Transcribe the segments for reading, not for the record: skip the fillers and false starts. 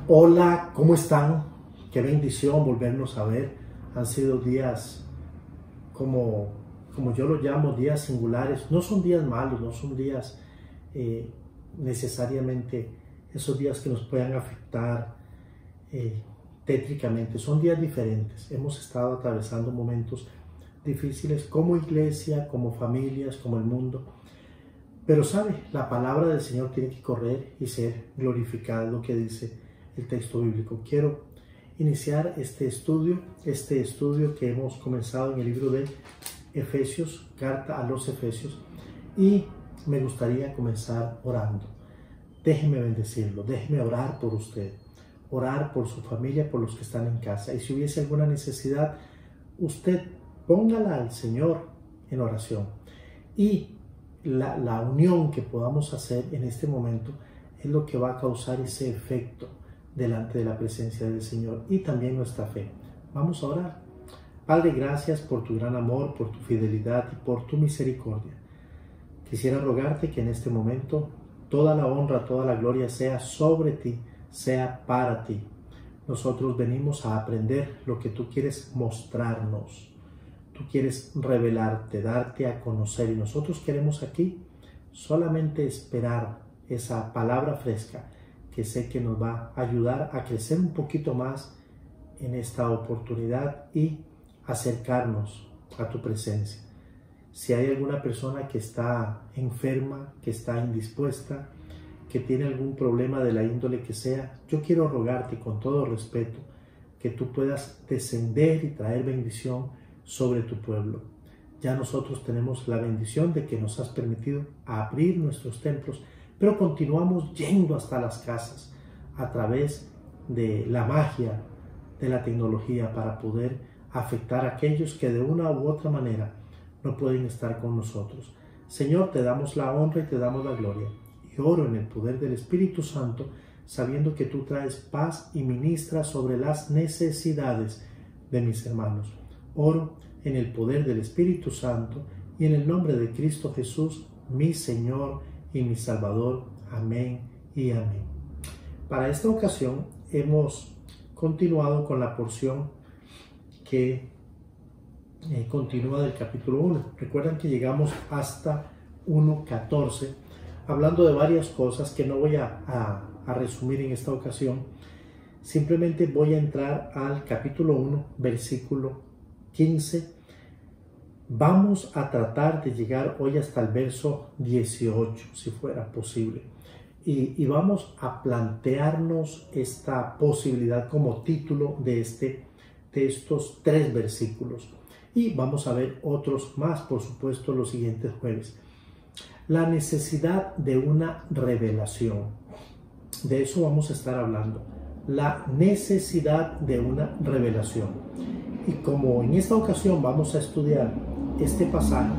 Hola, ¿cómo están? Qué bendición volvernos a ver. Han sido días como, como yo los llamo, días singulares. No son días malos, no son días eh, necesariamente esos días que nos puedan afectar eh, tétricamente. Son días diferentes. Hemos estado atravesando momentos difíciles como iglesia, como familias, como el mundo. Pero sabe, la palabra del Señor tiene que correr y ser glorificada, es lo que dice el texto bíblico. Quiero iniciar este estudio que hemos comenzado en el libro de Efesios, carta a los Efesios, y me gustaría comenzar orando. Déjeme bendecirlo, déjeme orar por usted, orar por su familia, por los que están en casa. Y si hubiese alguna necesidad, usted póngala al Señor en oración. Y la unión que podamos hacer en este momento es lo que va a causar ese efecto delante de la presencia del Señor y también nuestra fe. Vamos a orar. Padre, gracias por tu gran amor, por tu fidelidad y por tu misericordia. Quisiera rogarte que en este momento toda la honra, toda la gloria sea sobre ti, sea para ti. Nosotros venimos a aprender lo que tú quieres mostrarnos. Tú quieres revelarte, darte a conocer, y nosotros queremos aquí solamente esperar esa palabra fresca que sé que nos va a ayudar a crecer un poquito más en esta oportunidad y acercarnos a tu presencia. Si hay alguna persona que está enferma, que está indispuesta, que tiene algún problema de la índole que sea, yo quiero rogarte con todo respeto que tú puedas descender y traer bendición sobre tu pueblo. Ya nosotros tenemos la bendición de que nos has permitido abrir nuestros templos, pero continuamos yendo hasta las casas a través de la magia de la tecnología para poder afectar a aquellos que de una u otra manera no pueden estar con nosotros. Señor, te damos la honra y te damos la gloria. Y oro en el poder del Espíritu Santo, sabiendo que tú traes paz y ministras sobre las necesidades de mis hermanos. Oro en el poder del Espíritu Santo y en el nombre de Cristo Jesús, mi Señor y mi Salvador. Amén y amén. Para esta ocasión hemos continuado con la porción que continúa del capítulo 1. Recuerdan que llegamos hasta 1:14, hablando de varias cosas que no voy a resumir en esta ocasión. Simplemente voy a entrar al capítulo 1, versículo 15. Vamos a tratar de llegar hoy hasta el verso 18, si fuera posible. Y vamos a plantearnos esta posibilidad como título de estos 3 versículos. Y vamos a ver otros más, por supuesto, los siguientes jueves. La necesidad de una revelación. De eso vamos a estar hablando. La necesidad de una revelación. Y como en esta ocasión vamos a estudiar este pasaje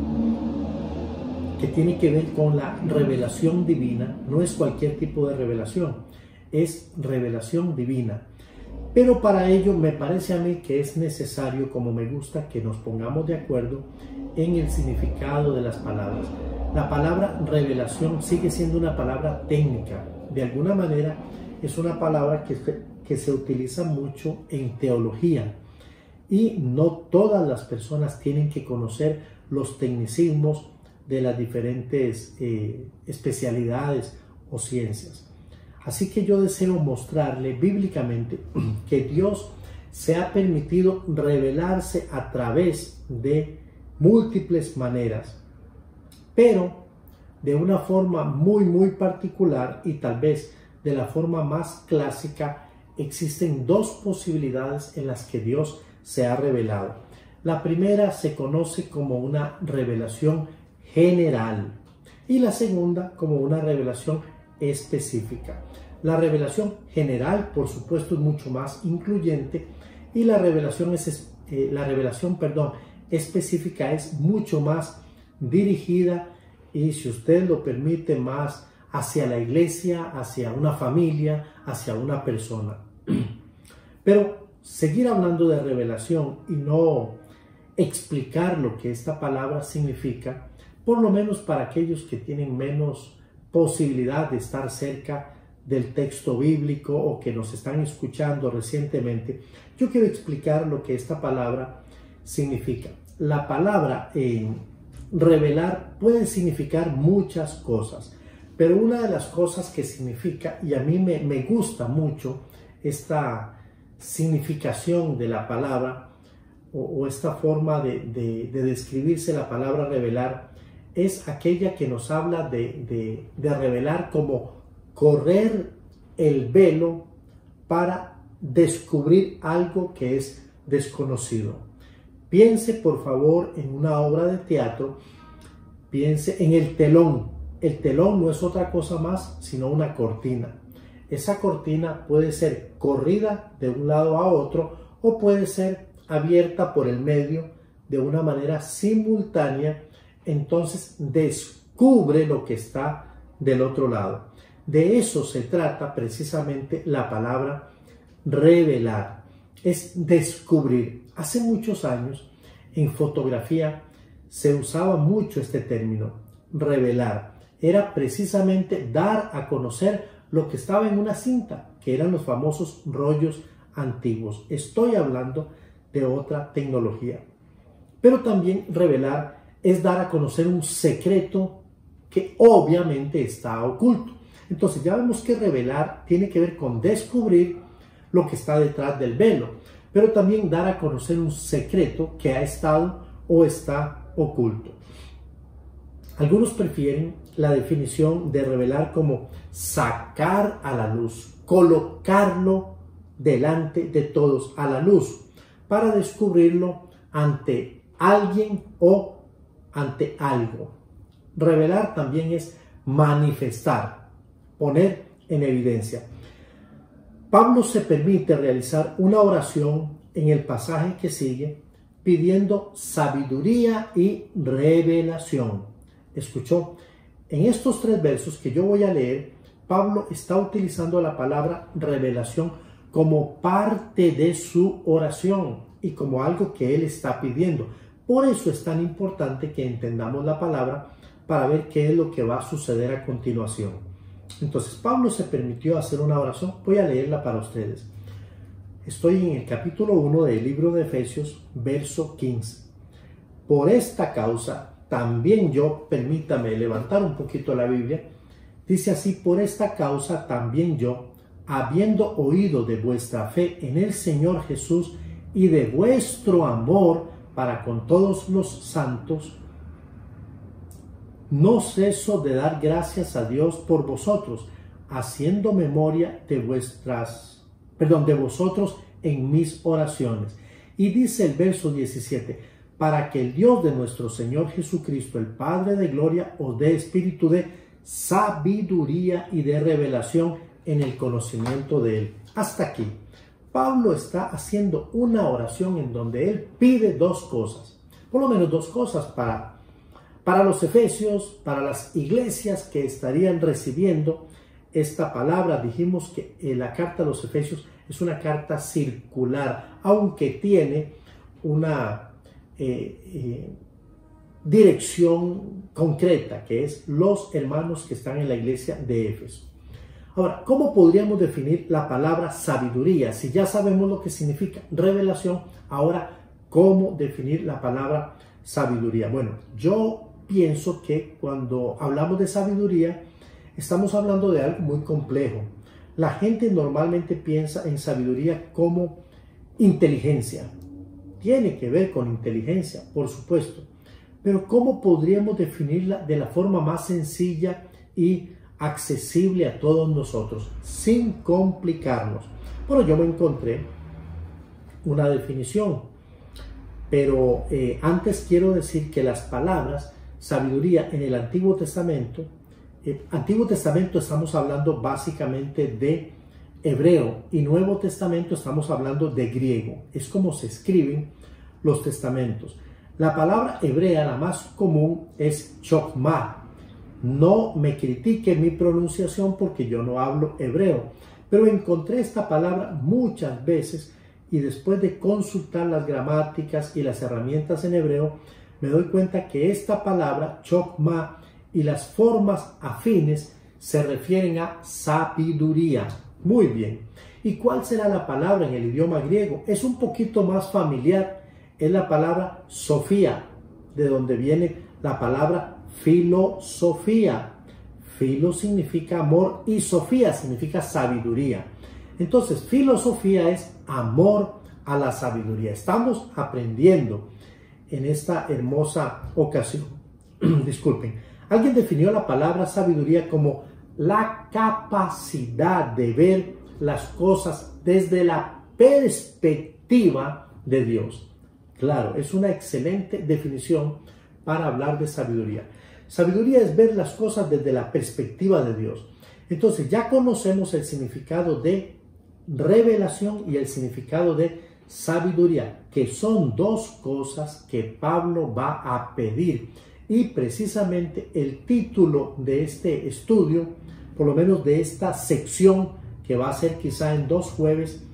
que tiene que ver con la revelación divina, no es cualquier tipo de revelación, es revelación divina. Pero para ello me parece a mí que es necesario, como me gusta, que nos pongamos de acuerdo en el significado de las palabras. La palabra revelación sigue siendo una palabra técnica. De alguna manera es una palabra que se utiliza mucho en teología. Y no todas las personas tienen que conocer los tecnicismos de las diferentes especialidades o ciencias. Así que yo deseo mostrarle bíblicamente que Dios se ha permitido revelarse a través de múltiples maneras, pero de una forma muy particular, y tal vez de la forma más clásica. Existen 2 posibilidades en las que Dios se ha revelado. La primera se conoce como una revelación general y la segunda como una revelación específica. La revelación general, por supuesto, es mucho más incluyente, y la revelación específica es mucho más dirigida y, si usted lo permite, más hacia la iglesia, hacia una familia, hacia una persona. Pero seguir hablando de revelación y no explicar lo que esta palabra significa, por lo menos para aquellos que tienen menos posibilidad de estar cerca del texto bíblico o que nos están escuchando recientemente, yo quiero explicar lo que esta palabra significa. La palabra revelar puede significar muchas cosas, pero una de las cosas que significa, y a mí me gusta mucho esta significación de la palabra o esta forma de describirse la palabra revelar, es aquella que nos habla de revelar como correr el velo para descubrir algo que es desconocido. Piense por favor en una obra de teatro, piense en el telón. El telón no es otra cosa más sino una cortina. Esa cortina puede ser corrida de un lado a otro o puede ser abierta por el medio de una manera simultánea. Entonces descubre lo que está del otro lado. De eso se trata precisamente la palabra revelar. Es descubrir. Hace muchos años en fotografía se usaba mucho este término, revelar. Era precisamente dar a conocer lo que estaba en una cinta, que eran los famosos rollos antiguos. Estoy hablando de otra tecnología. Pero también revelar es dar a conocer un secreto que obviamente está oculto. Entonces ya vemos que revelar tiene que ver con descubrir lo que está detrás del velo, pero también dar a conocer un secreto que ha estado o está oculto. Algunos prefieren la definición de revelar como sacar a la luz, colocarlo delante de todos a la luz, para descubrirlo ante alguien o ante algo. Revelar también es manifestar, poner en evidencia. Pablo se permite realizar una oración en el pasaje que sigue pidiendo sabiduría y revelación. ¿Escuchó? En estos 3 versos que yo voy a leer, Pablo está utilizando la palabra revelación como parte de su oración y como algo que él está pidiendo. Por eso es tan importante que entendamos la palabra para ver qué es lo que va a suceder a continuación. Entonces Pablo se permitió hacer una oración. Voy a leerla para ustedes. Estoy en el capítulo 1 del libro de Efesios, verso 15. Por esta causa, también yo, permítame levantar un poquito la Biblia, dice así: por esta causa también yo, habiendo oído de vuestra fe en el Señor Jesús y de vuestro amor para con todos los santos, no ceso de dar gracias a Dios por vosotros, haciendo memoria de vosotros en mis oraciones. Y dice el verso 17: para que el Dios de nuestro Señor Jesucristo, el Padre de gloria, os dé espíritu de sabiduría y de revelación en el conocimiento de Él. Hasta aquí. Pablo está haciendo una oración en donde él pide 2 cosas, por lo menos 2 cosas para los efesios, para las iglesias que estarían recibiendo esta palabra. Dijimos que la carta a los efesios es una carta circular, aunque tiene una dirección concreta, que es los hermanos que están en la iglesia de Éfeso. Ahora, ¿cómo podríamos definir la palabra sabiduría? Si ya sabemos lo que significa revelación, ahora, ¿cómo definir la palabra sabiduría? Bueno, yo pienso que cuando hablamos de sabiduría, estamos hablando de algo muy complejo. La gente normalmente piensa en sabiduría como inteligencia. Tiene que ver con inteligencia, por supuesto. Pero ¿cómo podríamos definirla de la forma más sencilla y accesible a todos nosotros, sin complicarnos? Bueno, yo me encontré una definición, pero antes quiero decir que las palabras sabiduría en el Antiguo Testamento estamos hablando básicamente de hebreo, y Nuevo Testamento estamos hablando de griego. Es como se escriben los testamentos. La palabra hebrea, la más común, es chokmah. No me critique mi pronunciación porque yo no hablo hebreo, pero encontré esta palabra muchas veces y después de consultar las gramáticas y las herramientas en hebreo, me doy cuenta que esta palabra chokmah y las formas afines se refieren a sabiduría. Muy bien. ¿Y cuál será la palabra en el idioma griego? Es un poquito más familiar. Es la palabra sofía, de donde viene la palabra filosofía. Filo significa amor y sofía significa sabiduría. Entonces, filosofía es amor a la sabiduría. Estamos aprendiendo en esta hermosa ocasión. Disculpen. Alguien definió la palabra sabiduría como la capacidad de ver las cosas desde la perspectiva de Dios. Claro, es una excelente definición para hablar de sabiduría. Sabiduría es ver las cosas desde la perspectiva de Dios. Entonces ya conocemos el significado de revelación y el significado de sabiduría, que son dos cosas que Pablo va a pedir. Y precisamente el título de este estudio, por lo menos de esta sección, que va a ser quizá en 2 jueves,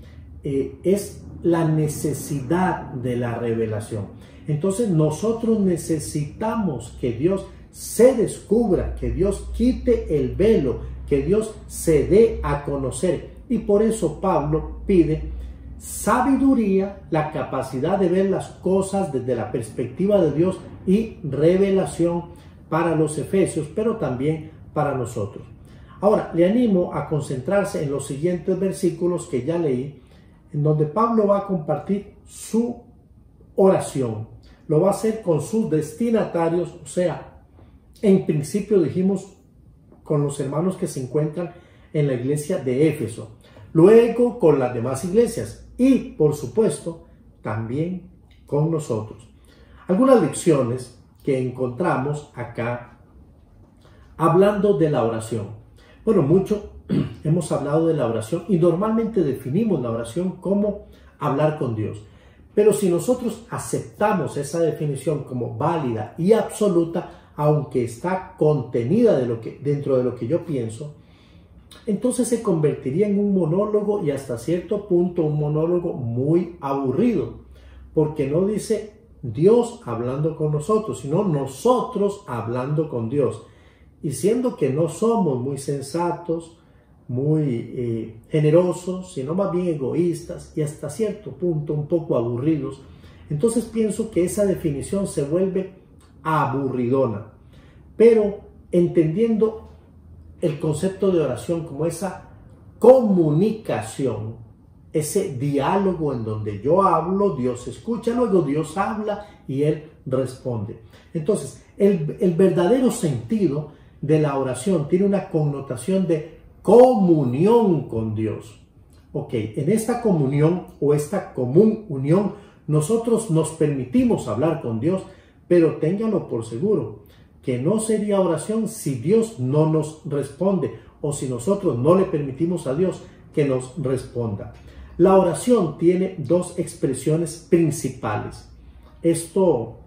es la necesidad de la revelación. Entonces nosotros necesitamos que Dios se descubra, que Dios quite el velo, que Dios se dé a conocer. Y por eso Pablo pide sabiduría, la capacidad de ver las cosas desde la perspectiva de Dios, y revelación para los efesios, pero también para nosotros. Ahora, le animo a concentrarse en los siguientes versículos que ya leí, en donde Pablo va a compartir su oración. Lo va a hacer con sus destinatarios, o sea, en principio dijimos con los hermanos que se encuentran en la iglesia de Éfeso, luego con las demás iglesias y, por supuesto, también con nosotros. Algunas lecciones que encontramos acá hablando de la oración. Bueno, mucho hemos hablado de la oración y normalmente definimos la oración como hablar con Dios. Pero si nosotros aceptamos esa definición como válida y absoluta, aunque está contenida dentro de lo que yo pienso, entonces se convertiría en un monólogo y hasta cierto punto un monólogo muy aburrido, porque no dice Dios hablando con nosotros, sino nosotros hablando con Dios. Y siendo que no somos muy sensatos, muy generosos, sino más bien egoístas y hasta cierto punto un poco aburridos, entonces pienso que esa definición se vuelve aburridona. Pero entendiendo el concepto de oración como esa comunicación, ese diálogo en donde yo hablo, Dios escucha, luego Dios habla y Él responde. Entonces, el verdadero sentido de la oración tiene una connotación de comunión con Dios. Ok, en esta comunión o esta común unión, nosotros nos permitimos hablar con Dios, pero ténganlo por seguro que no sería oración si Dios no nos responde o si nosotros no le permitimos a Dios que nos responda. La oración tiene dos expresiones principales. Esto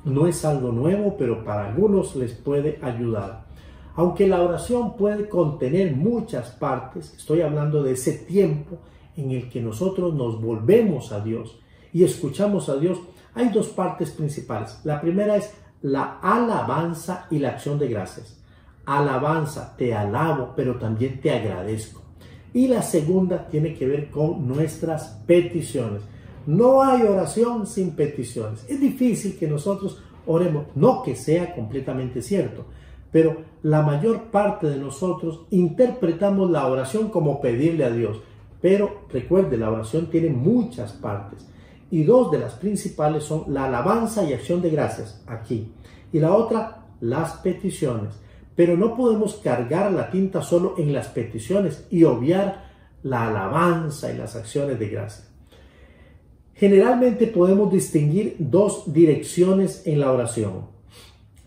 no es algo nuevo, pero para algunos les puede ayudar. Aunque la oración puede contener muchas partes, estoy hablando de ese tiempo en el que nosotros nos volvemos a Dios y escuchamos a Dios, hay dos partes principales. La primera es la alabanza y la acción de gracias. Alabanza, te alabo, pero también te agradezco. Y la segunda tiene que ver con nuestras peticiones. No hay oración sin peticiones. Es difícil que nosotros oremos, no que sea completamente cierto, pero la mayor parte de nosotros interpretamos la oración como pedirle a Dios. Pero recuerde, la oración tiene muchas partes y dos de las principales son la alabanza y acción de gracias aquí y la otra, las peticiones. Pero no podemos cargar la tinta solo en las peticiones y obviar la alabanza y las acciones de gracia. Generalmente podemos distinguir dos direcciones en la oración.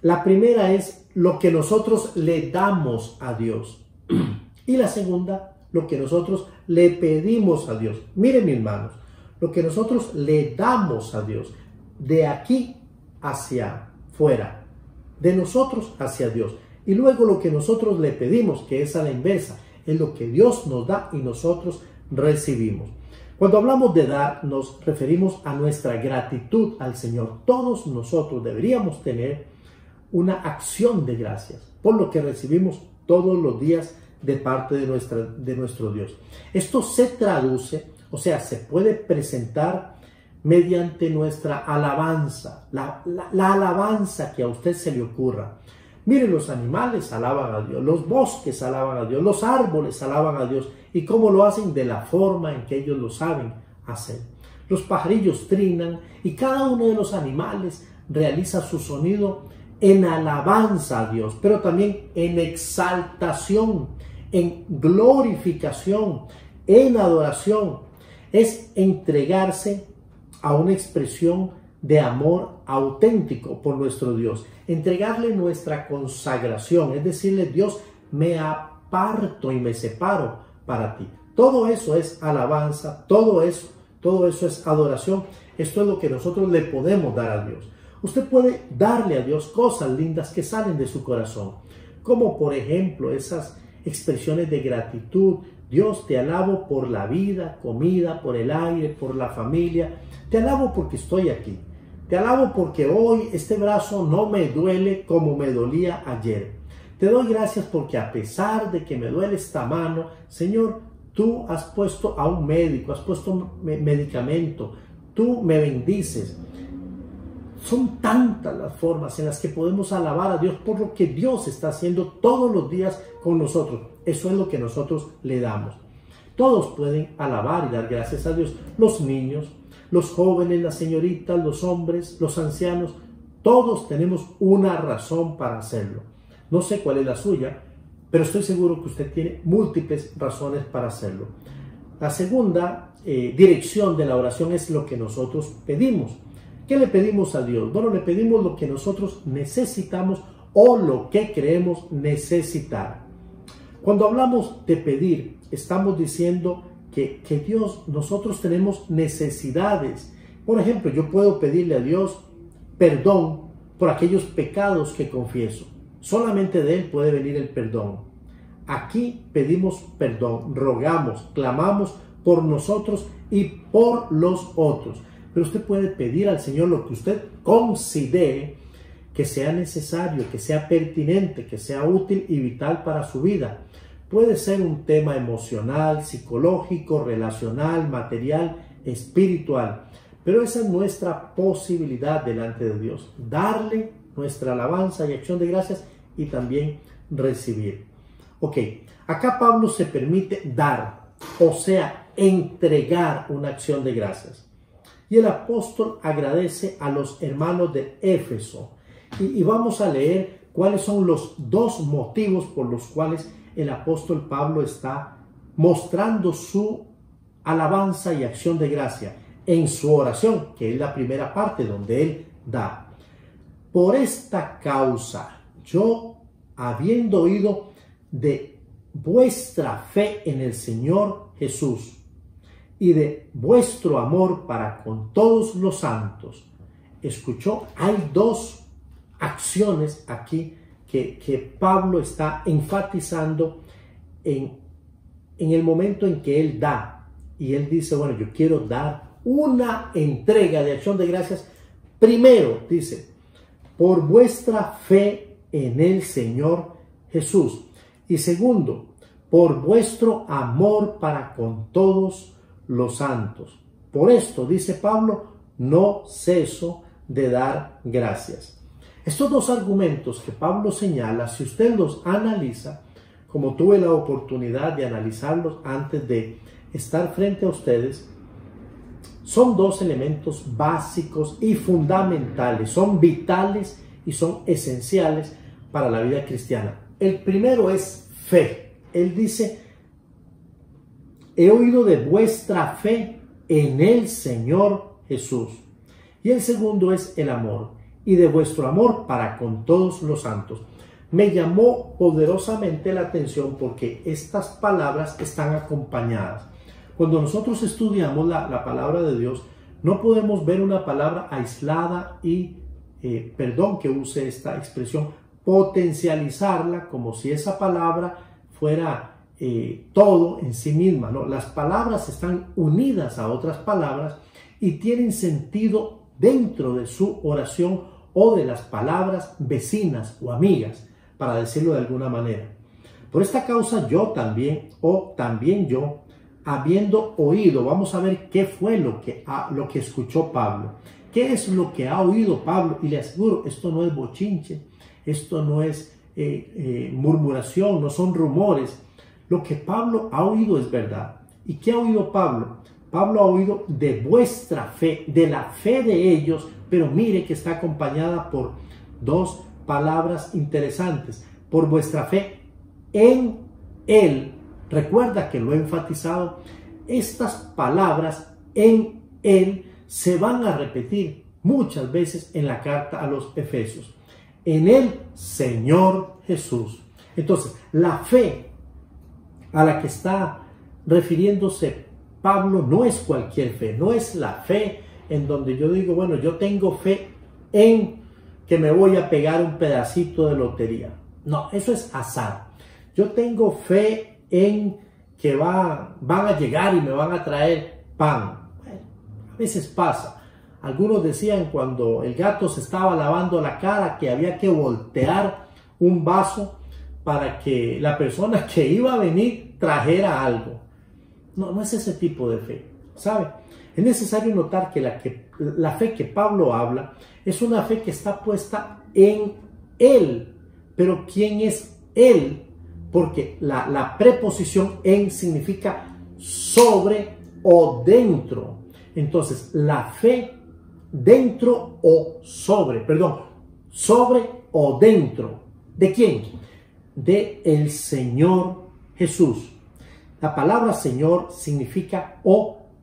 La primera es lo que nosotros le damos a Dios y la segunda, lo que nosotros le pedimos a Dios. Miren, mis hermanos, lo que nosotros le damos a Dios, de aquí hacia fuera, de nosotros hacia Dios. Y luego lo que nosotros le pedimos, que es a la inversa, es lo que Dios nos da y nosotros recibimos. Cuando hablamos de dar, nos referimos a nuestra gratitud al Señor. Todos nosotros deberíamos tener una acción de gracias por lo que recibimos todos los días de parte de nuestro Dios. Esto se traduce, o sea, se puede presentar mediante nuestra alabanza, la alabanza que a usted se le ocurra. Mire, los animales alaban a Dios, los bosques alaban a Dios, los árboles alaban a Dios. ¿Y cómo lo hacen? De la forma en que ellos lo saben hacer. Los pajarillos trinan y cada uno de los animales realiza su sonido en alabanza a Dios, pero también en exaltación, en glorificación, en adoración. Es entregarse a una expresión de amor auténtico por nuestro Dios. Entregarle nuestra consagración, es decirle: Dios, me aparto y me separo para ti. Todo eso es alabanza, todo eso es adoración. Esto es lo que nosotros le podemos dar a Dios. Usted puede darle a Dios cosas lindas que salen de su corazón, como por ejemplo esas expresiones de gratitud. Dios, te alabo por la vida, comida, por el aire, por la familia. Te alabo porque estoy aquí. Te alabo porque hoy este brazo no me duele como me dolía ayer. Te doy gracias porque a pesar de que me duele esta mano, Señor, tú has puesto a un médico, has puesto medicamento, tú me bendices. Son tantas las formas en las que podemos alabar a Dios por lo que Dios está haciendo todos los días con nosotros. Eso es lo que nosotros le damos. Todos pueden alabar y dar gracias a Dios. Los niños, los jóvenes, las señoritas, los hombres, los ancianos, todos tenemos una razón para hacerlo. No sé cuál es la suya, pero estoy seguro que usted tiene múltiples razones para hacerlo. La segunda dirección de la oración es lo que nosotros pedimos. ¿Qué le pedimos a Dios? Bueno, le pedimos lo que nosotros necesitamos o lo que creemos necesitar. Cuando hablamos de pedir, estamos diciendo que Dios, nosotros tenemos necesidades. Por ejemplo, yo puedo pedirle a Dios perdón por aquellos pecados que confieso. Solamente de Él puede venir el perdón. Aquí pedimos perdón, rogamos, clamamos por nosotros y por los otros. Pero usted puede pedir al Señor lo que usted considere que sea necesario, que sea pertinente, que sea útil y vital para su vida. Puede ser un tema emocional, psicológico, relacional, material, espiritual. Pero esa es nuestra posibilidad delante de Dios. Darle nuestra alabanza y acción de gracias y también recibir. Ok, acá Pablo se permite dar, o sea, entregar una acción de gracias. Y el apóstol agradece a los hermanos de Éfeso. Y vamos a leer cuáles son los dos motivos por los cuales el apóstol Pablo está mostrando su alabanza y acción de gracia en su oración, que es la primera parte donde él da. Por esta causa, yo, habiendo oído de vuestra fe en el Señor Jesús y de vuestro amor para con todos los santos. Escuchó, hay dos acciones aquí que Pablo está enfatizando en el momento en que él da. Y él dice, bueno, yo quiero dar una entrega de acción de gracias. Primero, dice, por vuestra fe en el Señor Jesús. Y segundo, por vuestro amor para con todos los santos. Por esto, dice Pablo, no ceso de dar gracias. Estos dos argumentos que Pablo señala, si usted los analiza, como tuve la oportunidad de analizarlos antes de estar frente a ustedes, son dos elementos básicos y fundamentales, son vitales y son esenciales para la vida cristiana. El primero es fe. Él dice, he oído de vuestra fe en el Señor Jesús. Y el segundo es el amor, y de vuestro amor para con todos los santos. Me llamó poderosamente la atención porque estas palabras están acompañadas. Cuando nosotros estudiamos la palabra de Dios, no podemos ver una palabra aislada y, perdón que use esta expresión, potencializarla como si esa palabra fuera todo en sí misma, ¿no? Las palabras están unidas a otras palabras y tienen sentido dentro de su oración o de las palabras vecinas o amigas, para decirlo de alguna manera. Por esta causa yo también, o también yo, habiendo oído, vamos a ver qué fue lo que escuchó Pablo. ¿Qué es lo que ha oído Pablo? Y le aseguro, esto no es bochinche, esto no es murmuración, no son rumores. Lo que Pablo ha oído es verdad. ¿Y qué ha oído Pablo? Pablo ha oído de vuestra fe, de la fe de ellos, pero mire que está acompañada por dos palabras interesantes. Por vuestra fe en Él. Recuerda que lo he enfatizado. Estas palabras en Él se van a repetir muchas veces en la carta a los Efesios. En el Señor Jesús. Entonces, la fe a la que está refiriéndose Pablo no es cualquier fe, no es la fe en donde yo digo, bueno, yo tengo fe en que me voy a pegar un pedacito de lotería. No, eso es azar. Yo tengo fe en que van a llegar y me van a traer pan. Bueno, a veces pasa. Algunos decían cuando el gato se estaba lavando la cara que había que voltear un vaso para que la persona que iba a venir trajera algo. No, no es ese tipo de fe, ¿sabe? Es necesario notar que la fe que Pablo habla es una fe que está puesta en Él. Pero ¿quién es Él? Porque la preposición en significa sobre o dentro. Entonces, la fe dentro o sobre o dentro. ¿De quién? De el Señor Jesús. La palabra Señor significa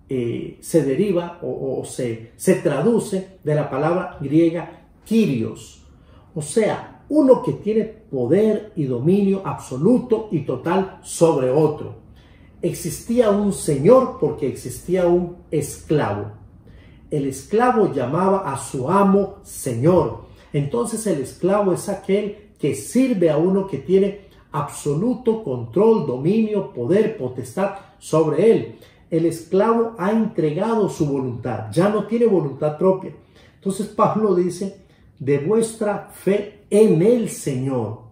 se deriva o se traduce de la palabra griega Kyrios. O sea, uno que tiene poder y dominio absoluto y total sobre otro. Existía un señor porque existía un esclavo. El esclavo llamaba a su amo señor. Entonces el esclavo es aquel que sirve a uno que tiene absoluto control, dominio, poder, potestad sobre él. El esclavo ha entregado su voluntad, ya no tiene voluntad propia. Entonces Pablo dice, de vuestra fe en el Señor.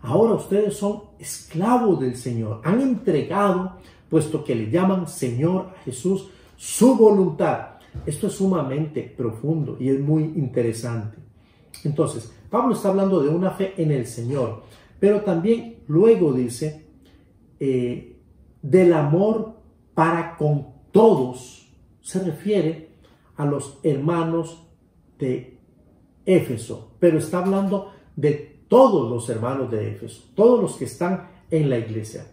Ahora ustedes son esclavos del Señor. Han entregado, puesto que le llaman Señor a Jesús, su voluntad. Esto es sumamente profundo y es muy interesante. Entonces, Pablo está hablando de una fe en el Señor, pero también luego dice del amor para con todos. Se refiere a los hermanos de Éfeso, pero está hablando de todos los hermanos de Éfeso, todos los que están en la iglesia.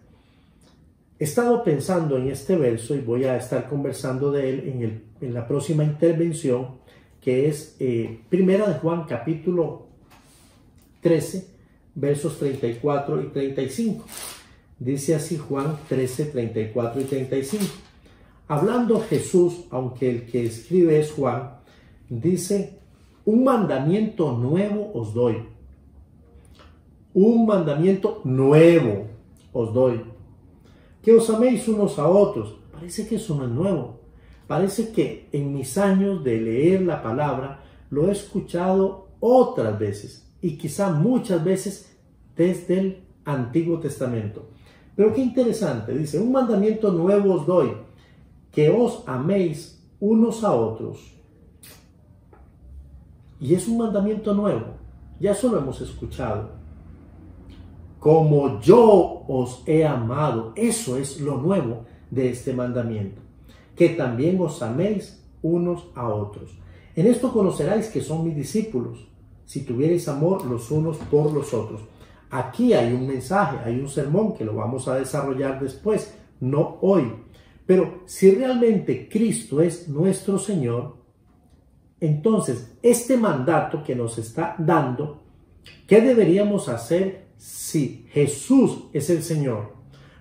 He estado pensando en este verso y voy a estar conversando de él en la próxima intervención, que es Primera de Juan capítulo 13, versos 34 y 35. Dice así Juan 13, 34 y 35. Hablando Jesús, aunque el que escribe es Juan, dice, un mandamiento nuevo os doy. Un mandamiento nuevo os doy. Que os améis unos a otros. Parece que eso no es nuevo. Parece que en mis años de leer la palabra lo he escuchado otras veces y quizá muchas veces desde el Antiguo Testamento. Pero qué interesante, dice, un mandamiento nuevo os doy, que os améis unos a otros. Y es un mandamiento nuevo, ya eso lo hemos escuchado. Como yo os he amado, eso es lo nuevo de este mandamiento. Que también os améis unos a otros. En esto conoceráis que son mis discípulos, si tuvierais amor los unos por los otros. Aquí hay un mensaje, hay un sermón que lo vamos a desarrollar después, no hoy. Pero si realmente Cristo es nuestro Señor, entonces este mandato que nos está dando, ¿qué deberíamos hacer si Jesús es el Señor?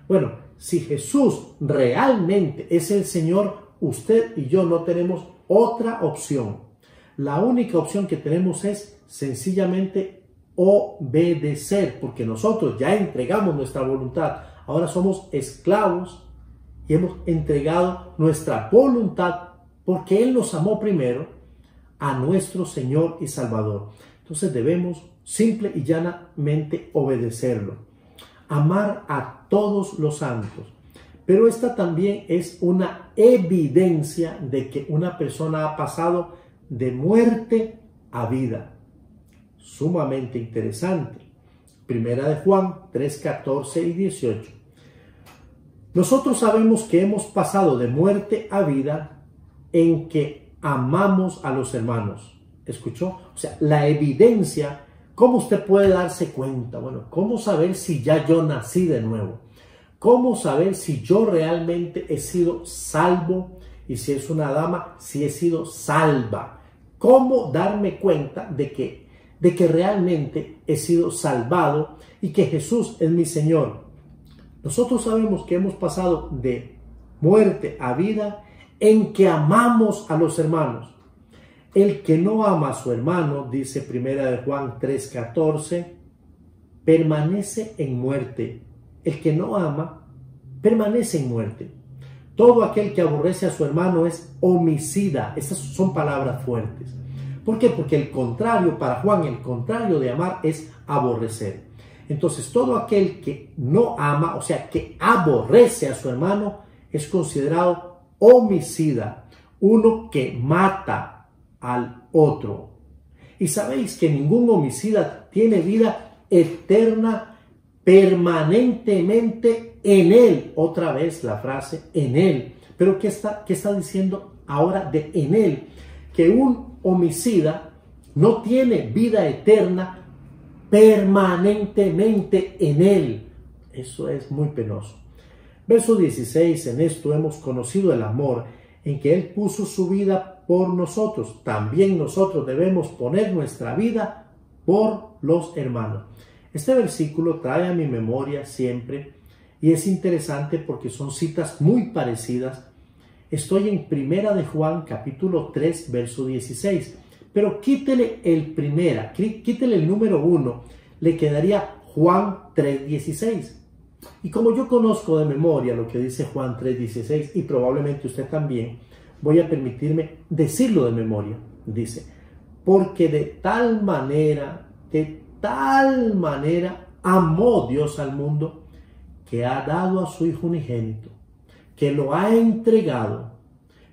Bueno, si Jesús realmente es el Señor, usted y yo no tenemos otra opción. La única opción que tenemos es sencillamente obedecer, porque nosotros ya entregamos nuestra voluntad. Ahora somos esclavos y hemos entregado nuestra voluntad porque Él nos amó primero a nuestro Señor y Salvador. Entonces debemos simple y llanamente obedecerlo. amar a todos los santos. Pero esta también es una evidencia de que una persona ha pasado de muerte a vida. Sumamente interesante. Primera de Juan 3, 14 y 18. Nosotros sabemos que hemos pasado de muerte a vida en que amamos a los hermanos. ¿Escuchó? O sea, la evidencia, ¿cómo usted puede darse cuenta? Bueno, ¿cómo saber si ya yo nací de nuevo? ¿Cómo saber si yo realmente he sido salvo? Y si es una dama, si he sido salva. ¿Cómo darme cuenta de que realmente he sido salvado y que Jesús es mi Señor? Nosotros sabemos que hemos pasado de muerte a vida en que amamos a los hermanos. El que no ama a su hermano, dice Primera de Juan 3:14, permanece en muerte. El que no ama, permanece en muerte. Todo aquel que aborrece a su hermano es homicida. Estas son palabras fuertes. ¿Por qué? Porque el contrario, para Juan, el contrario de amar es aborrecer. Entonces, todo aquel que no ama, o sea, que aborrece a su hermano, es considerado homicida. Uno que mata al otro. Y sabéis que ningún homicida tiene vida eterna permanentemente en él. Otra vez la frase en él. Pero ¿qué está diciendo ahora de en él? Que un homicida no tiene vida eterna permanentemente en él. Eso es muy penoso. Verso 16, en esto hemos conocido el amor, en que Él puso su vida por nosotros. También nosotros debemos poner nuestra vida por los hermanos. Este versículo trae a mi memoria siempre, y es interesante porque son citas muy parecidas. Estoy en Primera de Juan, capítulo 3, verso 16. Pero quítele quítele el número 1, le quedaría Juan 3:16. Y como yo conozco de memoria lo que dice Juan 3:16, y probablemente usted también, voy a permitirme decirlo de memoria. Dice, porque de tal manera amó Dios al mundo, que ha dado a su Hijo unigénito, que lo ha entregado,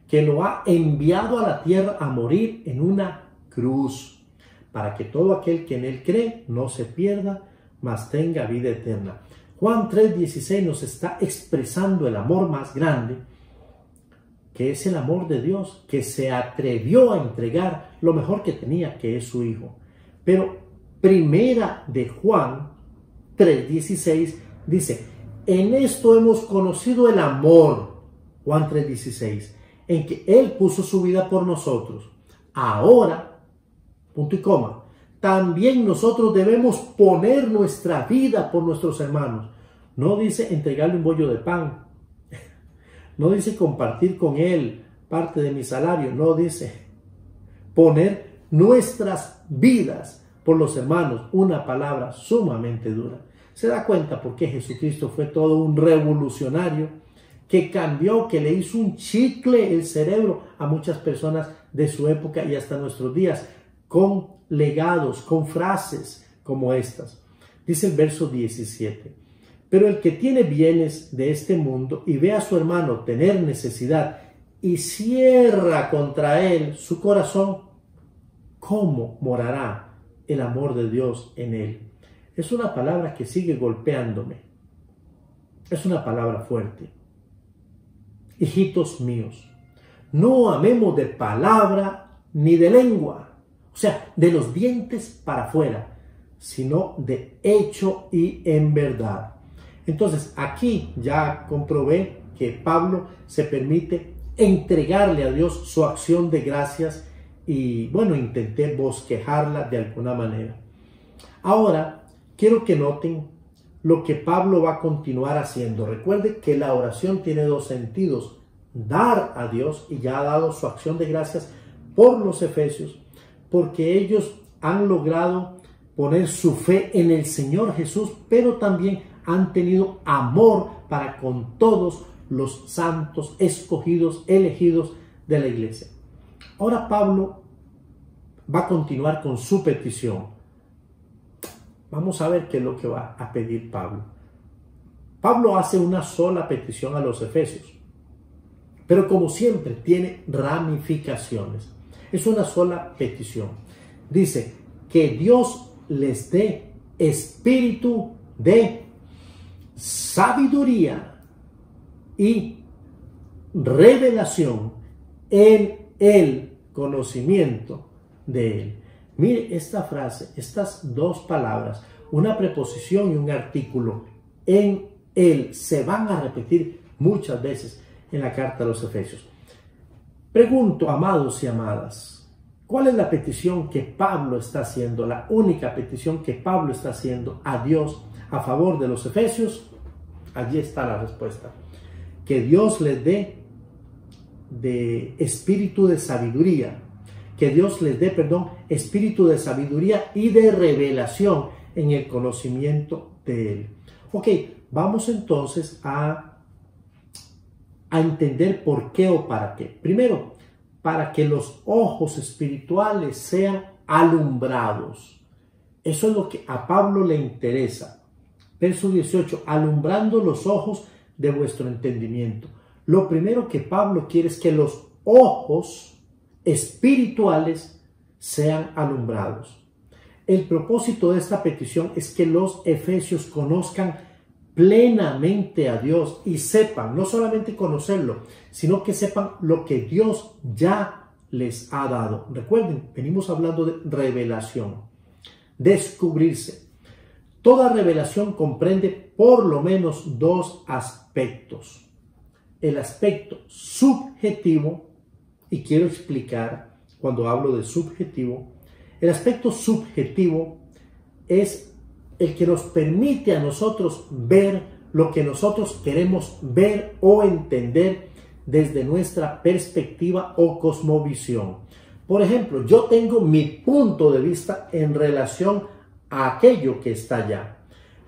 que lo ha enviado a la tierra a morir en una cruz, para que todo aquel que en él cree no se pierda, mas tenga vida eterna. Juan 3:16 nos está expresando el amor más grande, que es el amor de Dios, que se atrevió a entregar lo mejor que tenía, que es su Hijo. Pero Primera de Juan 3:16 dice, en esto hemos conocido el amor, Juan 3:16, en que Él puso su vida por nosotros. Ahora, punto y coma, también nosotros debemos poner nuestra vida por nuestros hermanos. No dice entregarle un bollo de pan. No dice compartir con él parte de mi salario. No dice poner nuestras vidas por los hermanos. Una palabra sumamente dura. ¿Se da cuenta por qué Jesucristo fue todo un revolucionario que cambió, que le hizo un chicle el cerebro a muchas personas de su época y hasta nuestros días, con legados, con frases como estas? Dice el verso 17, pero el que tiene bienes de este mundo y ve a su hermano tener necesidad y cierra contra él su corazón, ¿cómo morará el amor de Dios en él? Es una palabra que sigue golpeándome. Es una palabra fuerte. Hijitos míos, no amemos de palabra ni de lengua, o sea, de los dientes para afuera, sino de hecho y en verdad. Entonces, aquí ya comprobé que Pablo se permite entregarle a Dios su acción de gracias y, bueno, intenté bosquejarla de alguna manera. Ahora, quiero que noten lo que Pablo va a continuar haciendo. Recuerde que la oración tiene dos sentidos: dar a Dios, y ya ha dado su acción de gracias por los efesios, porque ellos han logrado poner su fe en el Señor Jesús, pero también han tenido amor para con todos los santos escogidos, elegidos de la iglesia. Ahora Pablo va a continuar con su petición. Vamos a ver qué es lo que va a pedir Pablo. Pablo hace una sola petición a los efesios, pero como siempre tiene ramificaciones. Es una sola petición. Dice que Dios les dé espíritu de sabiduría y revelación en el conocimiento de Él. Mire esta frase, estas dos palabras, una preposición y un artículo, en Él, se van a repetir muchas veces en la carta a los Efesios. Pregunto, amados y amadas, ¿cuál es la petición que Pablo está haciendo? La única petición que Pablo está haciendo a Dios a favor de los Efesios. Allí está la respuesta. Que Dios les dé de espíritu de sabiduría. Que Dios les dé, espíritu de sabiduría y de revelación en el conocimiento de Él. Ok, vamos entonces a entender por qué o para qué. Primero, para que los ojos espirituales sean alumbrados. Eso es lo que a Pablo le interesa. Verso 18, alumbrando los ojos de vuestro entendimiento. Lo primero que Pablo quiere es que los ojos espirituales sean alumbrados. El propósito de esta petición es que los efesios conozcan plenamente a Dios y sepan, no solamente conocerlo, sino que sepan lo que Dios ya les ha dado. Recuerden, venimos hablando de revelación, descubrirse. Toda revelación comprende por lo menos dos aspectos. El aspecto subjetivo, y quiero explicar cuando hablo de subjetivo, el aspecto subjetivo es el que nos permite a nosotros ver lo que nosotros queremos ver o entender desde nuestra perspectiva o cosmovisión. Por ejemplo, yo tengo mi punto de vista en relación a aquello que está allá,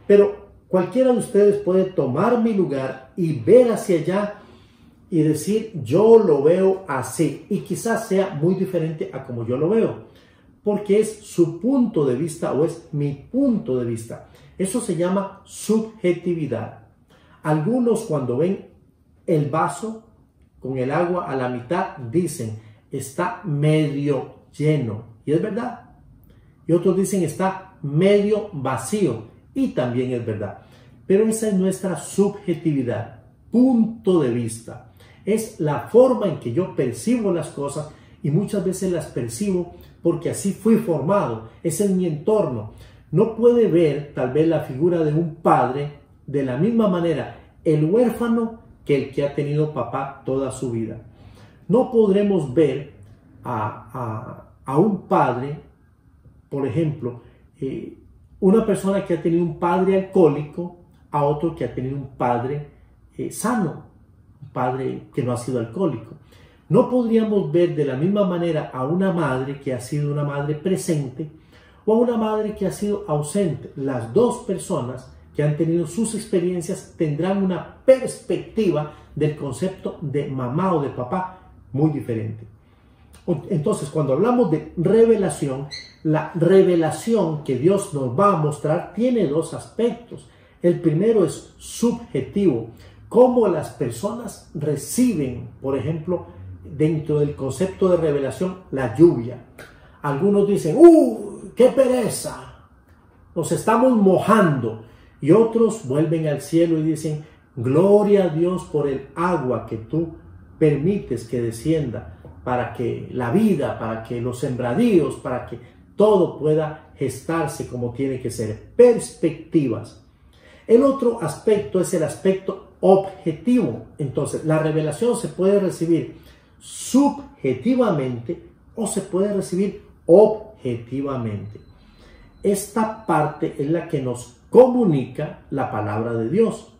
pero cualquiera de ustedes puede tomar mi lugar y ver hacia allá y decir, yo lo veo así, y quizás sea muy diferente a como yo lo veo, porque es su punto de vista o es mi punto de vista. Eso se llama subjetividad. Algunos, cuando ven el vaso con el agua a la mitad, dicen, está medio lleno, y es verdad. Y otros dicen, está medio vacío, y también es verdad. Pero esa es nuestra subjetividad, punto de vista. Es la forma en que yo percibo las cosas, y muchas veces las percibo porque así fui formado, es en mi entorno. No puede ver tal vez la figura de un padre de la misma manera el huérfano que el que ha tenido papá toda su vida. No podremos ver a un padre, por ejemplo, una persona que ha tenido un padre alcohólico a otro que ha tenido un padre sano, un padre que no ha sido alcohólico. No podríamos ver de la misma manera a una madre que ha sido una madre presente o a una madre que ha sido ausente. Las dos personas que han tenido sus experiencias tendrán una perspectiva del concepto de mamá o de papá muy diferente. Entonces, cuando hablamos de revelación, la revelación que Dios nos va a mostrar tiene dos aspectos. El primero es subjetivo, cómo las personas reciben, por ejemplo, dentro del concepto de revelación, la lluvia. Algunos dicen, ¡qué pereza! Nos estamos mojando. Y otros vuelven al cielo y dicen, gloria a Dios por el agua que tú permites que descienda para que la vida, para que los sembradíos, para que todo pueda gestarse como tiene que ser. Perspectivas. El otro aspecto es el aspecto objetivo. Entonces, la revelación se puede recibir subjetivamente o se puede recibir objetivamente. Esta parte es la que nos comunica la palabra de Dios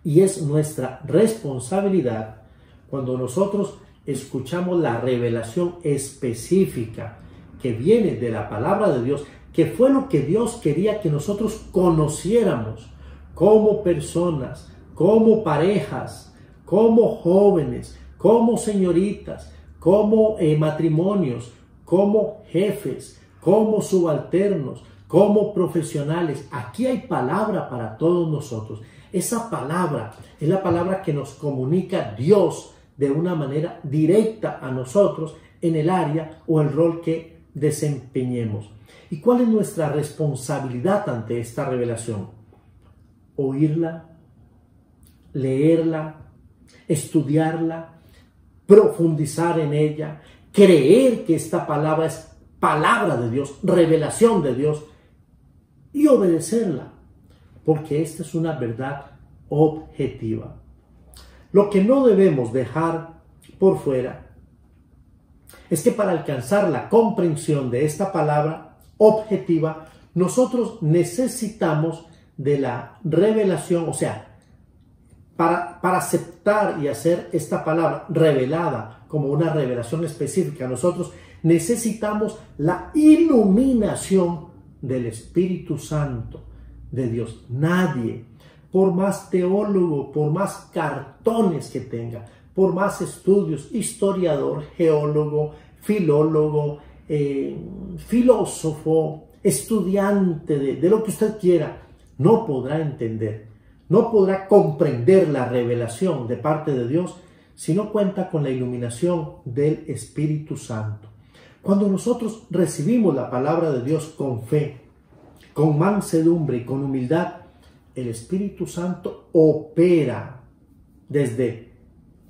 y es nuestra responsabilidad cuando nosotros escuchamos la revelación específica que viene de la palabra de Dios, que fue lo que Dios quería que nosotros conociéramos como personas, como parejas, como jóvenes, como señoritas, como matrimonios, como jefes, como subalternos, como profesionales, aquí hay palabra para todos nosotros. Esa palabra es la palabra que nos comunica Dios de una manera directa a nosotros en el área o el rol que desempeñemos. ¿Y cuál es nuestra responsabilidad ante esta revelación? Oírla, leerla, estudiarla, profundizar en ella, creer que esta palabra es palabra de Dios, revelación de Dios, y obedecerla, porque esta es una verdad objetiva. Lo que no debemos dejar por fuera es que para alcanzar la comprensión de esta palabra objetiva, nosotros necesitamos de la revelación, o sea, para aceptar y hacer esta palabra revelada como una revelación específica, nosotros necesitamos la iluminación del Espíritu Santo de Dios. Nadie, por más teólogo, por más cartones que tenga, por más estudios, historiador, geólogo, filólogo, filósofo, estudiante de lo que usted quiera, no podrá entender, no podrá comprender la revelación de parte de Dios si no cuenta con la iluminación del Espíritu Santo. Cuando nosotros recibimos la palabra de Dios con fe, con mansedumbre y con humildad, el Espíritu Santo opera desde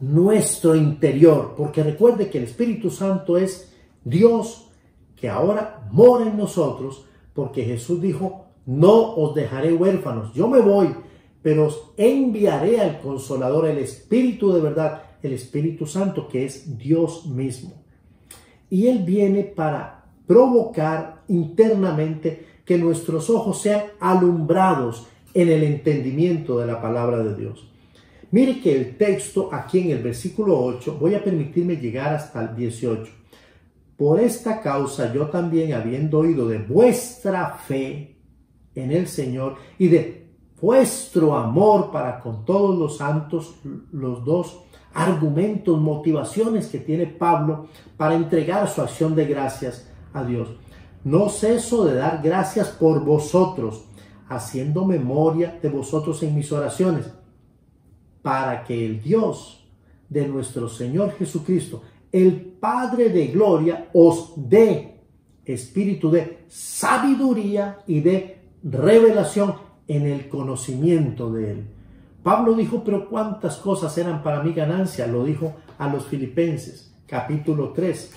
nuestro interior, porque recuerde que el Espíritu Santo es Dios que ahora mora en nosotros, porque Jesús dijo: no os dejaré huérfanos, yo me voy, pero os enviaré al Consolador, el Espíritu de verdad, el Espíritu Santo, que es Dios mismo. Y Él viene para provocar internamente que nuestros ojos sean alumbrados en el entendimiento de la palabra de Dios. Mire que el texto aquí en el versículo 8, voy a permitirme llegar hasta el 18. Por esta causa yo también, habiendo oído de vuestra fe en el Señor y de vuestro amor para con todos los santos, los dos argumentos, motivaciones que tiene Pablo para entregar su acción de gracias a Dios. No ceso de dar gracias por vosotros, haciendo memoria de vosotros en mis oraciones, para que el Dios de nuestro Señor Jesucristo, el Padre de gloria, os dé espíritu de sabiduría y de revelación en el conocimiento de Él. Pablo dijo: pero cuántas cosas eran para mi ganancia. Lo dijo a los Filipenses, capítulo 3.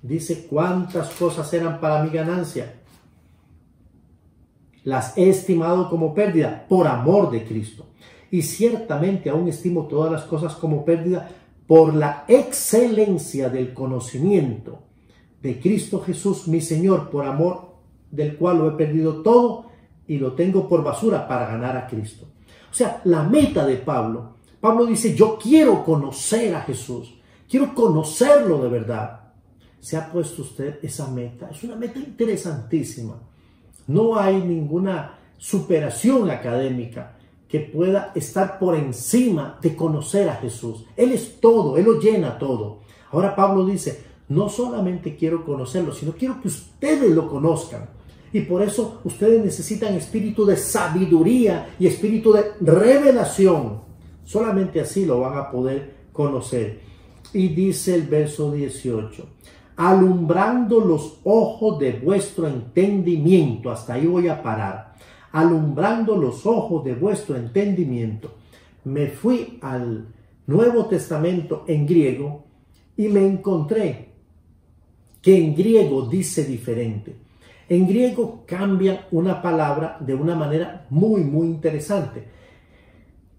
Dice: cuántas cosas eran para mi ganancia. Las he estimado como pérdida por amor de Cristo. Y ciertamente aún estimo todas las cosas como pérdida por la excelencia del conocimiento de Cristo Jesús, mi Señor, por amor del cual lo he perdido todo y lo tengo por basura para ganar a Cristo. O sea, la meta de Pablo dice: yo quiero conocer a Jesús, quiero conocerlo de verdad. ¿Se ha puesto usted esa meta? Es una meta interesantísima. No hay ninguna superación académica que pueda estar por encima de conocer a Jesús. Él es todo, Él lo llena todo. Ahora Pablo dice: no solamente quiero conocerlo, sino quiero que ustedes lo conozcan. Y por eso ustedes necesitan espíritu de sabiduría y espíritu de revelación. Solamente así lo van a poder conocer. Y dice el verso 18: alumbrando los ojos de vuestro entendimiento. Hasta ahí voy a parar. Alumbrando los ojos de vuestro entendimiento. Me fui al Nuevo Testamento en griego y me encontré que en griego dice diferente. En griego cambia una palabra de una manera muy interesante.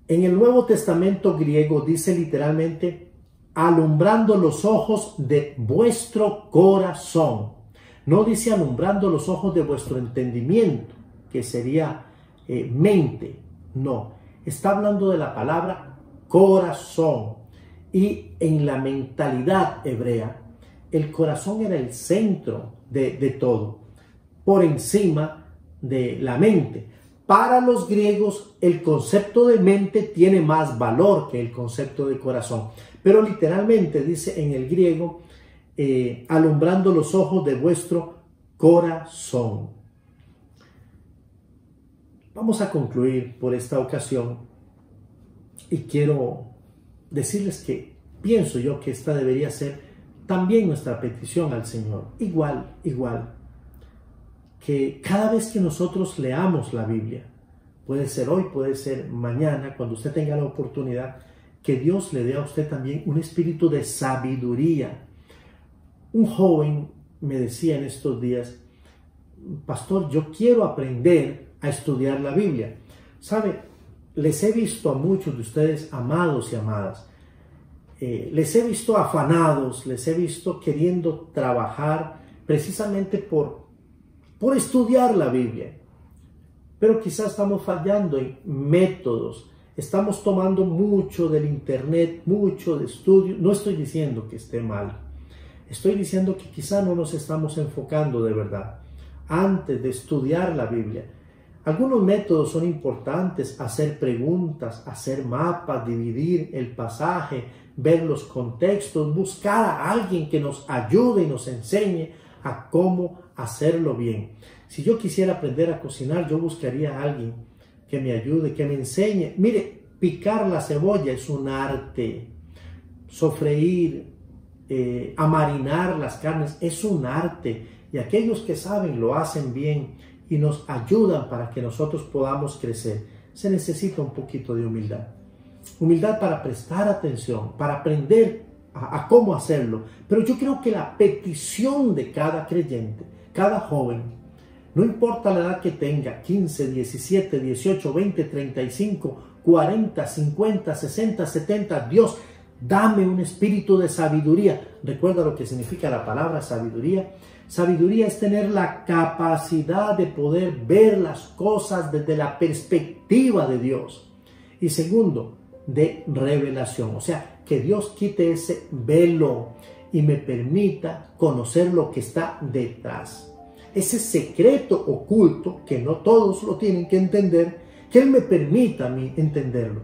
En el Nuevo Testamento griego dice literalmente: alumbrando los ojos de vuestro corazón. No dice alumbrando los ojos de vuestro entendimiento, que sería mente. No, está hablando de la palabra corazón. Y en la mentalidad hebrea, el corazón era el centro de todo, por encima de la mente. Para los griegos, el concepto de mente tiene más valor que el concepto de corazón. Pero literalmente dice en el griego: alumbrando los ojos de vuestro corazón. Vamos a concluir por esta ocasión y quiero decirles que pienso yo que esta debería ser también nuestra petición al Señor. Igual, que cada vez que nosotros leamos la Biblia, puede ser hoy, puede ser mañana, cuando usted tenga la oportunidad, que Dios le dé a usted también un espíritu de sabiduría. Un joven me decía en estos días: pastor, yo quiero aprender a estudiar la Biblia. ¿Sabe? Les he visto a muchos de ustedes, amados y amadas, les he visto afanados, les he visto queriendo trabajar precisamente por estudiar la Biblia. Pero quizás estamos fallando en métodos, estamos tomando mucho del internet, mucho de estudio. No estoy diciendo que esté mal, estoy diciendo que quizás no nos estamos enfocando de verdad antes de estudiar la Biblia. Algunos métodos son importantes: hacer preguntas, hacer mapas, dividir el pasaje, ver los contextos, buscar a alguien que nos ayude y nos enseñe a cómo hacerlo bien. Si yo quisiera aprender a cocinar, yo buscaría a alguien que me ayude, que me enseñe. Mire, picar la cebolla es un arte. Sofreír, amarinar las carnes es un arte. Y aquellos que saben lo hacen bien y nos ayudan para que nosotros podamos crecer. Se necesita un poquito de humildad. Humildad para prestar atención, para aprender a cómo hacerlo. Pero yo creo que la petición de cada creyente, cada joven, no importa la edad que tenga, 15, 17, 18, 20, 35, 40, 50, 60, 70, Dios, dame un espíritu de sabiduría. ¿Recuerda lo que significa la palabra sabiduría? Sabiduría es tener la capacidad de poder ver las cosas desde la perspectiva de Dios. Y segundo, de revelación. O sea, que Dios quite ese velo y me permita conocer lo que está detrás. Ese secreto oculto, que no todos lo tienen que entender, que Él me permita a mí entenderlo.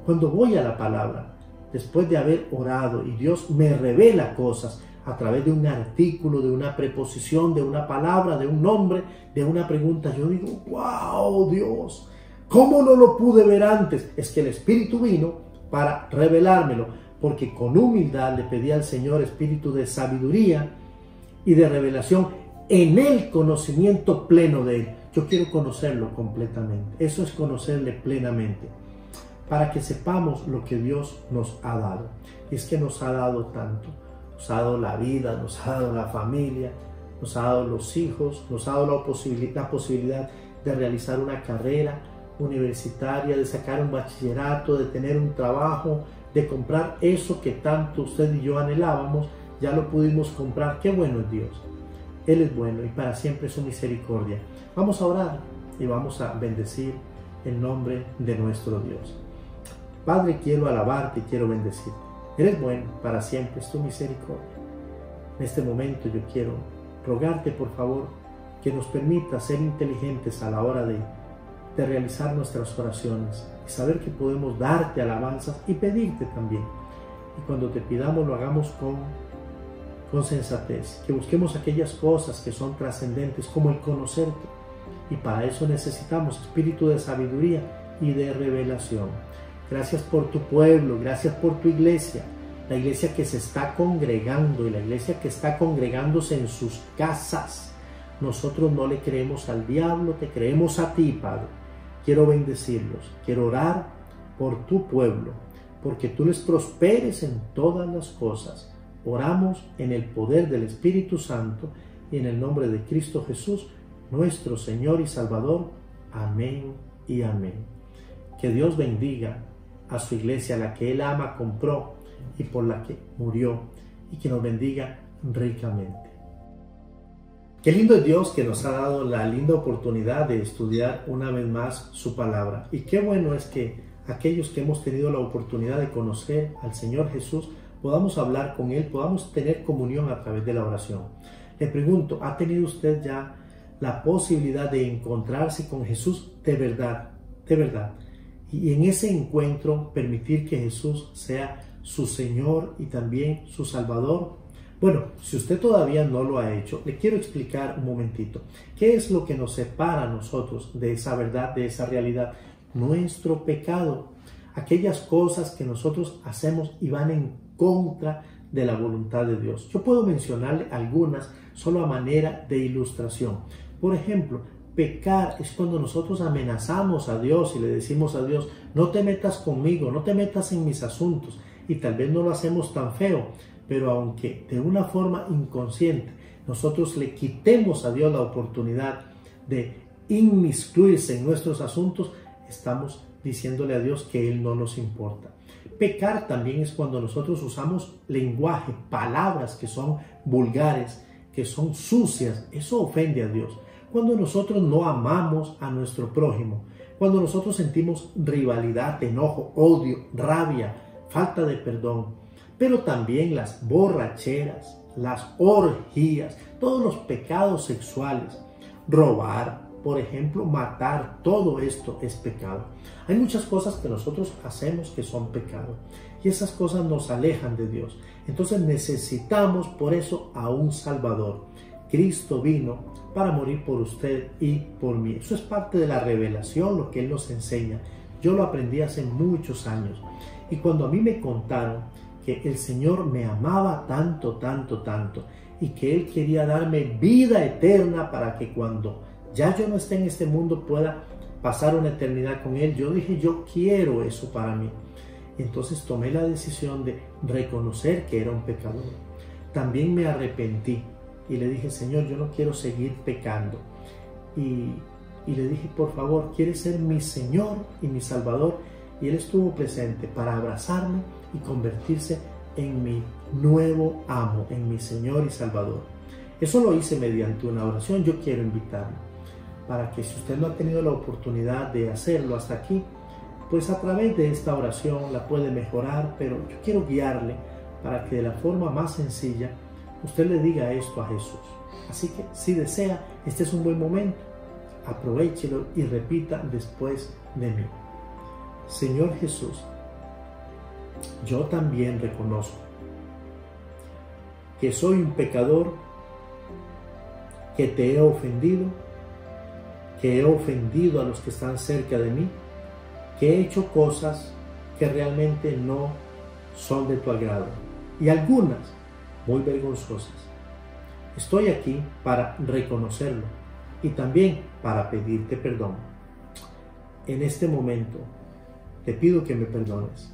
Cuando voy a la palabra, después de haber orado y Dios me revela cosas a través de un artículo, de una preposición, de una palabra, de un nombre, de una pregunta, yo digo: wow, Dios, ¿cómo no lo pude ver antes? Es que el Espíritu vino para revelármelo, porque con humildad le pedí al Señor espíritu de sabiduría y de revelación en el conocimiento pleno de Él. Yo quiero conocerlo completamente. Eso es conocerle plenamente, para que sepamos lo que Dios nos ha dado. Y es que nos ha dado tanto. Nos ha dado la vida, nos ha dado la familia, nos ha dado los hijos, nos ha dado la posibilidad de realizar una carrera universitaria, de sacar un bachillerato, de tener un trabajo, de comprar eso que tanto usted y yo anhelábamos. Ya lo pudimos comprar. Qué bueno es Dios. Él es bueno y para siempre su misericordia. Vamos a orar y vamos a bendecir el nombre de nuestro Dios. Padre, quiero alabarte y quiero bendecirte. Eres bueno, para siempre es tu misericordia. En este momento yo quiero rogarte, por favor, que nos permita ser inteligentes a la hora de realizar nuestras oraciones y saber que podemos darte alabanzas y pedirte también. Y cuando te pidamos lo hagamos con sensatez, que busquemos aquellas cosas que son trascendentes, como el conocerte. Y para eso necesitamos espíritu de sabiduría y de revelación. Gracias por tu pueblo, gracias por tu iglesia, la iglesia que se está congregando y la iglesia que está congregándose en sus casas. Nosotros no le creemos al diablo, te creemos a ti, Padre. Quiero bendecirlos, quiero orar por tu pueblo, porque tú les prosperes en todas las cosas. Oramos en el poder del Espíritu Santo y en el nombre de Cristo Jesús, nuestro Señor y Salvador. Amén y amén. Que Dios bendiga a su iglesia, la que Él ama, compró y por la que murió, y que nos bendiga ricamente. Qué lindo es Dios que nos ha dado la linda oportunidad de estudiar una vez más su palabra. Y qué bueno es que aquellos que hemos tenido la oportunidad de conocer al Señor Jesús, podamos hablar con Él, podamos tener comunión a través de la oración. Le pregunto, ¿ha tenido usted ya la posibilidad de encontrarse con Jesús de verdad? De verdad. Y en ese encuentro permitir que Jesús sea su Señor y también su Salvador. Bueno, si usted todavía no lo ha hecho, le quiero explicar un momentito. ¿Qué es lo que nos separa a nosotros de esa verdad, de esa realidad? Nuestro pecado. Aquellas cosas que nosotros hacemos y van en contra de la voluntad de Dios. Yo puedo mencionarle algunas solo a manera de ilustración. Por ejemplo, pecar es cuando nosotros amenazamos a Dios y le decimos a Dios, no te metas conmigo, no te metas en mis asuntos. Y tal vez no lo hacemos tan feo, pero aunque de una forma inconsciente nosotros le quitemos a Dios la oportunidad de inmiscuirse en nuestros asuntos, estamos diciéndole a Dios que Él no nos importa. Pecar también es cuando nosotros usamos lenguaje, palabras que son vulgares, que son sucias. Eso ofende a Dios. Cuando nosotros no amamos a nuestro prójimo, cuando nosotros sentimos rivalidad, enojo, odio, rabia, falta de perdón, pero también las borracheras, las orgías, todos los pecados sexuales, robar, por ejemplo, matar, todo esto es pecado. Hay muchas cosas que nosotros hacemos que son pecado y esas cosas nos alejan de Dios. Entonces necesitamos por eso a un Salvador. Cristo vino para morir por usted y por mí. Eso es parte de la revelación, lo que Él nos enseña. Yo lo aprendí hace muchos años y cuando a mí me contaron que el Señor me amaba tanto, tanto, tanto y que Él quería darme vida eterna para que cuando ya yo no esté en este mundo pueda pasar una eternidad con Él, yo dije, yo quiero eso para mí. Entonces tomé la decisión de reconocer que era un pecador. También me arrepentí y le dije, Señor, yo no quiero seguir pecando. Y le dije, por favor, ¿quieres ser mi Señor y mi Salvador? Y Él estuvo presente para abrazarme y convertirse en mi nuevo amo, en mi Señor y Salvador. Eso lo hice mediante una oración. Yo quiero invitarlo para que si usted no ha tenido la oportunidad de hacerlo hasta aquí, pues a través de esta oración la puede mejorar, pero yo quiero guiarle para que de la forma más sencilla usted le diga esto a Jesús. Así que si desea, este es un buen momento, aprovéchelo y repita después de mí. Señor Jesús, yo también reconozco que soy un pecador, que te he ofendido, que he ofendido a los que están cerca de mí, que he hecho cosas que realmente no son de tu agrado y algunas muy vergonzosas. Estoy aquí para reconocerlo y también para pedirte perdón. En este momento te pido que me perdones,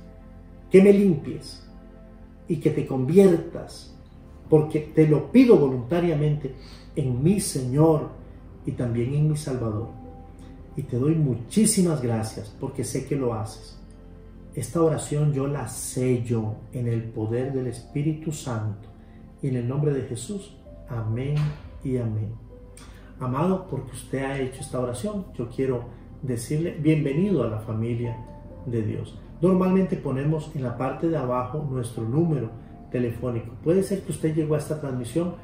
que me limpies y que te conviertas, porque te lo pido voluntariamente, en mi Señor y también en mi Salvador. Y te doy muchísimas gracias porque sé que lo haces. Esta oración yo la sello en el poder del Espíritu Santo y en el nombre de Jesús. Amén y amén. Amado, porque usted ha hecho esta oración, yo quiero decirle bienvenido a la familia de Dios. Normalmente ponemos en la parte de abajo nuestro número telefónico. Puede ser que usted llegó a esta transmisión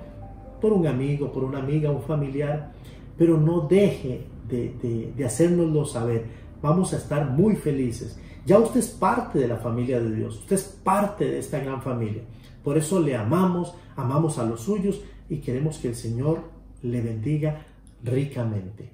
por un amigo, por una amiga, un familiar, pero no deje de hacérnoslo saber. Vamos a estar muy felices. Ya usted es parte de la familia de Dios, usted es parte de esta gran familia. Por eso le amamos, amamos a los suyos y queremos que el Señor le bendiga ricamente.